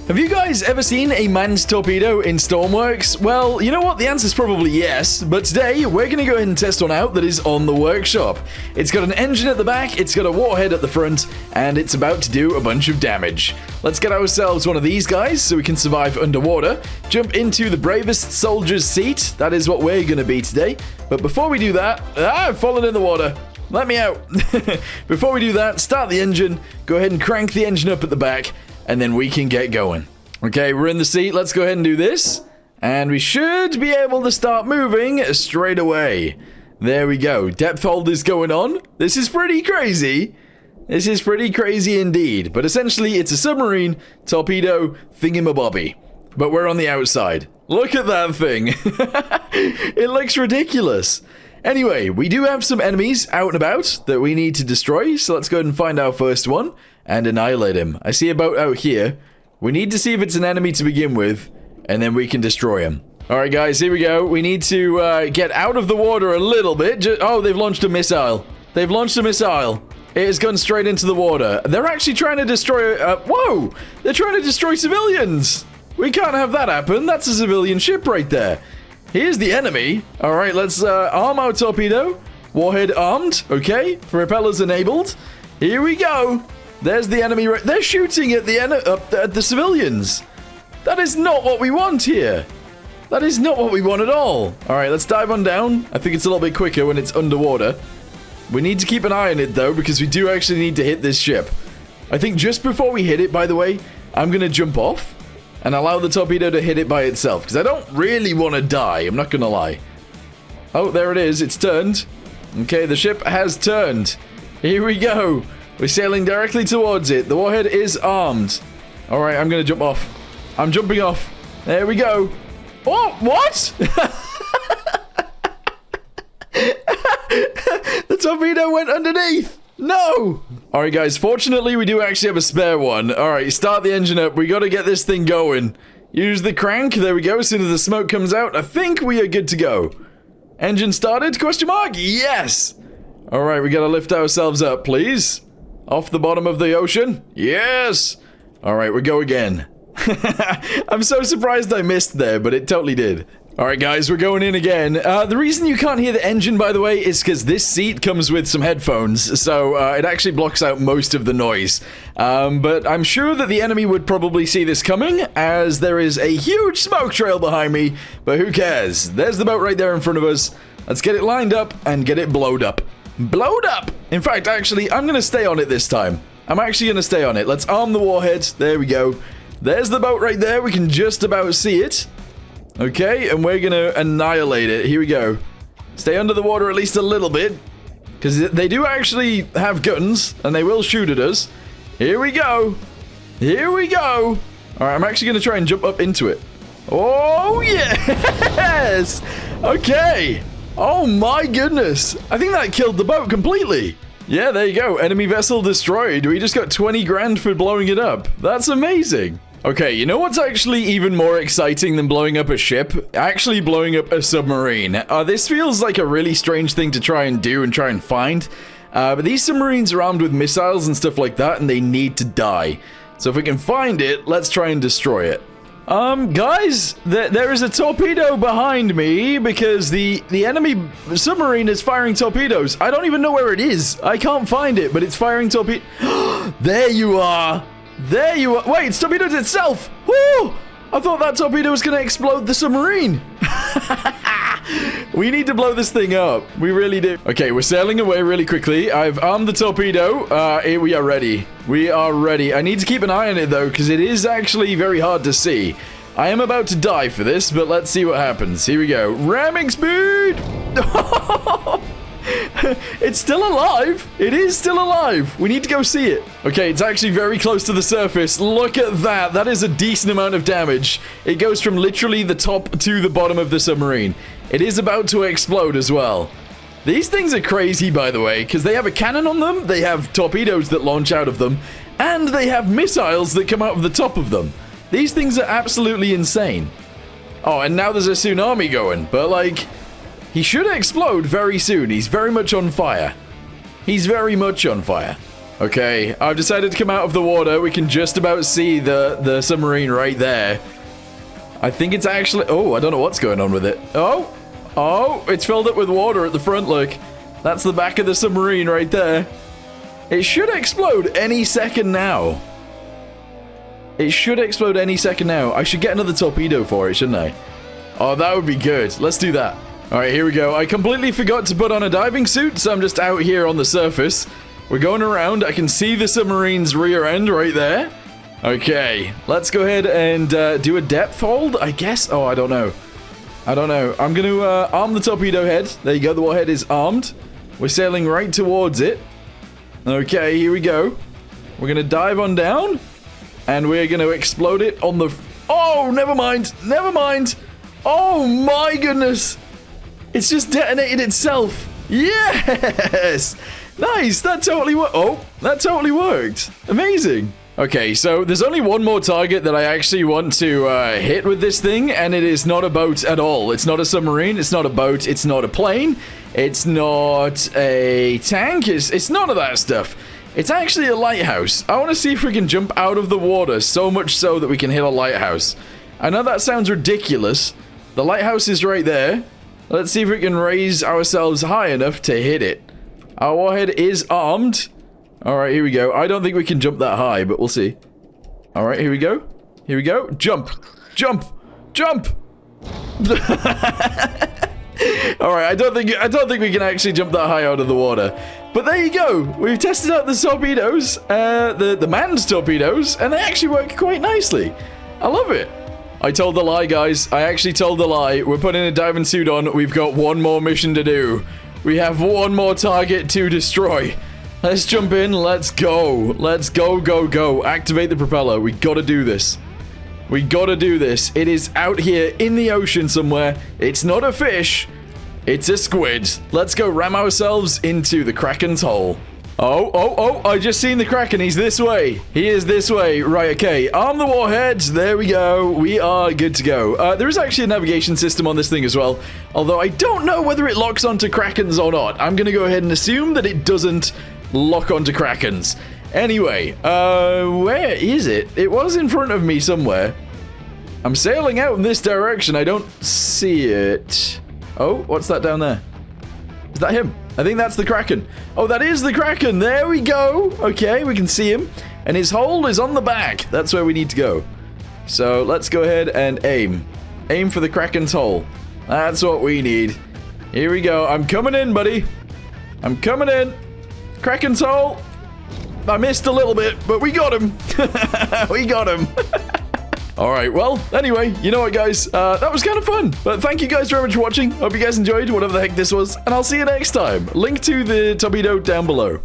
Have you guys ever seen a manned torpedo in Stormworks? Well, you know what? The answer is probably yes, but today we're going to go ahead and test one out that is on the workshop. It's got an engine at the back, it's got a warhead at the front, and it's about to do a bunch of damage. Let's get ourselves one of these guys so we can survive underwater, jump into the bravest soldier's seat. That is what we're going to be today. But before we do that, I've fallen in the water. Let me out. Before we do that, start the engine, go ahead and crank the engine up at the back, and then we can get going. Okay, we're in the seat. Let's go ahead and do this. And we should be able to start moving straight away. There we go. Depth hold is going on. This is pretty crazy. This is pretty crazy indeed. But essentially, it's a submarine torpedo thingamabobby. But we're on the outside. Look at that thing. It looks ridiculous. Anyway, we do have some enemies out and about that we need to destroy. So let's go ahead and find our first one and annihilate him. I see a boat out here. We need to see if it's an enemy to begin with, and then we can destroy him. Alright guys, here we go. We need to get out of the water a little bit. Oh, they've launched a missile. They've launched a missile. It has gone straight into the water. They're actually trying to destroy... whoa! They're trying to destroy civilians! We can't have that happen. That's a civilian ship right there. Here's the enemy. Alright, let's arm our torpedo. Warhead armed. Okay, propellers enabled. Here we go. There's the enemy. They're shooting at the civilians. That is not what we want here. That is not what we want at all. All right, let's dive on down. I think it's a little bit quicker when it's underwater. We need to keep an eye on it, though, because we do actually need to hit this ship. I think just before we hit it, by the way, I'm going to jump off and allow the torpedo to hit it by itself, because I don't really want to die. I'm not going to lie. Oh, there it is. It's turned. Okay, the ship has turned. Here we go. We're sailing directly towards it. The warhead is armed. All right, I'm going to jump off. I'm jumping off. There we go. Oh, what? The torpedo went underneath. No. All right, guys. Fortunately, we do actually have a spare one. All right, start the engine up. We got to get this thing going. Use the crank. There we go. As soon as the smoke comes out, I think we are good to go. Engine started? Question mark? Yes. All right, we got to lift ourselves up, please. Off the bottom of the ocean? Yes! Alright, we go again. I'm so surprised I missed there, but it totally did. Alright guys, we're going in again. The reason you can't hear the engine, by the way, is because this seat comes with some headphones, so it actually blocks out most of the noise. But I'm sure that the enemy would probably see this coming, as there is a huge smoke trail behind me, but who cares? There's the boat right there in front of us. Let's get it lined up and get it blowed up. Blowed up! In fact, actually, I'm going to stay on it this time. I'm actually going to stay on it. Let's arm the warhead. There we go. There's the boat right there. We can just about see it. Okay, and we're going to annihilate it. Here we go. Stay under the water at least a little bit, because they do actually have guns, and they will shoot at us. Here we go. Here we go. All right, I'm actually going to try and jump up into it. Oh, yes! Okay. Oh my goodness. I think that killed the boat completely. Yeah, there you go. Enemy vessel destroyed. We just got 20 grand for blowing it up. That's amazing. Okay, you know what's actually even more exciting than blowing up a ship? Actually blowing up a submarine. This feels like a really strange thing to try and do and try and find. But these submarines are armed with missiles and stuff like that, and they need to die. So if we can find it, let's try and destroy it. Guys, there is a torpedo behind me because the enemy submarine is firing torpedoes. I don't even know where it is. I can't find it, but it's firing torpedo. There you are. There you are. Wait, it's torpedoed itself. Woo! I thought that torpedo was going to explode the submarine. We need to blow this thing up. We really do. Okay, we're sailing away really quickly. I've armed the torpedo. We are ready. We are ready. I need to keep an eye on it, though, because it is actually very hard to see. I am about to die for this, but let's see what happens. Here we go. Ramming speed! It's still alive. It is still alive. We need to go see it. Okay, it's actually very close to the surface. Look at that. That is a decent amount of damage. It goes from literally the top to the bottom of the submarine. It is about to explode as well. These things are crazy, by the way, because they have a cannon on them, they have torpedoes that launch out of them, and they have missiles that come out of the top of them. These things are absolutely insane. Oh, and now there's a tsunami going, but like... He should explode very soon. He's very much on fire. He's very much on fire. Okay, I've decided to come out of the water. We can just about see the submarine right there. I think it's actually... Oh, I don't know what's going on with it. Oh, it's filled up with water at the front, look. That's the back of the submarine right there. It should explode any second now. It should explode any second now. I should get another torpedo for it, shouldn't I? Oh, that would be good. Let's do that. All right, here we go. I completely forgot to put on a diving suit, so I'm just out here on the surface. We're going around. I can see the submarine's rear end right there. Okay, let's go ahead and do a depth hold, I guess. Oh, I don't know. I'm going to arm the torpedo head. There you go. The warhead is armed. We're sailing right towards it. Okay, here we go. We're going to dive on down. And we're going to explode it on the... Oh, never mind. Oh, my goodness. It's just detonated itself. Yes. Nice. That totally worked. Oh, that totally worked. Amazing. Okay, so there's only one more target that I actually want to hit with this thing, and it is not a boat at all. It's not a submarine, it's not a boat, it's not a plane, it's not a tank, it's none of that stuff. It's actually a lighthouse. I want to see if we can jump out of the water, so much so that we can hit a lighthouse. I know that sounds ridiculous. The lighthouse is right there. Let's see if we can raise ourselves high enough to hit it. Our warhead is armed. Alright, here we go. I don't think we can jump that high, but we'll see. Alright, here we go. Here we go. Jump! Jump! Jump! Alright, I don't think we can actually jump that high out of the water. But there you go. We've tested out the torpedoes, the manned torpedoes, and they actually work quite nicely. I love it. I told the lie, guys. I actually told the lie. We're putting a diving suit on. We've got one more mission to do. We have one more target to destroy. Let's jump in. Let's go. Let's go, go, go. Activate the propeller. We gotta do this. We gotta do this. It is out here in the ocean somewhere. It's not a fish. It's a squid. Let's go ram ourselves into the Kraken's hole. Oh, I just seen the Kraken. He's this way. He is this way. Right, okay. Arm the warheads. There we go. We are good to go. There is actually a navigation system on this thing as well. Although I don't know whether it locks onto Krakens or not. I'm going to go ahead and assume that it doesn't lock onto Krakens. Anyway, where is it? It was in front of me somewhere. I'm sailing out in this direction. I don't see it. Oh, what's that down there? Is that him? I think that's the Kraken. Oh, that is the Kraken. There we go. Okay, we can see him. And his hole is on the back. That's where we need to go. So let's go ahead and aim. Aim for the Kraken's hole. That's what we need. Here we go. I'm coming in, buddy. I'm coming in. Kraken's hole. I missed a little bit, but we got him. We got him. All right, well, anyway, you know what, guys? That was kind of fun. But thank you guys very much for watching. Hope you guys enjoyed whatever the heck this was. And I'll see you next time. Link to the torpedo down below.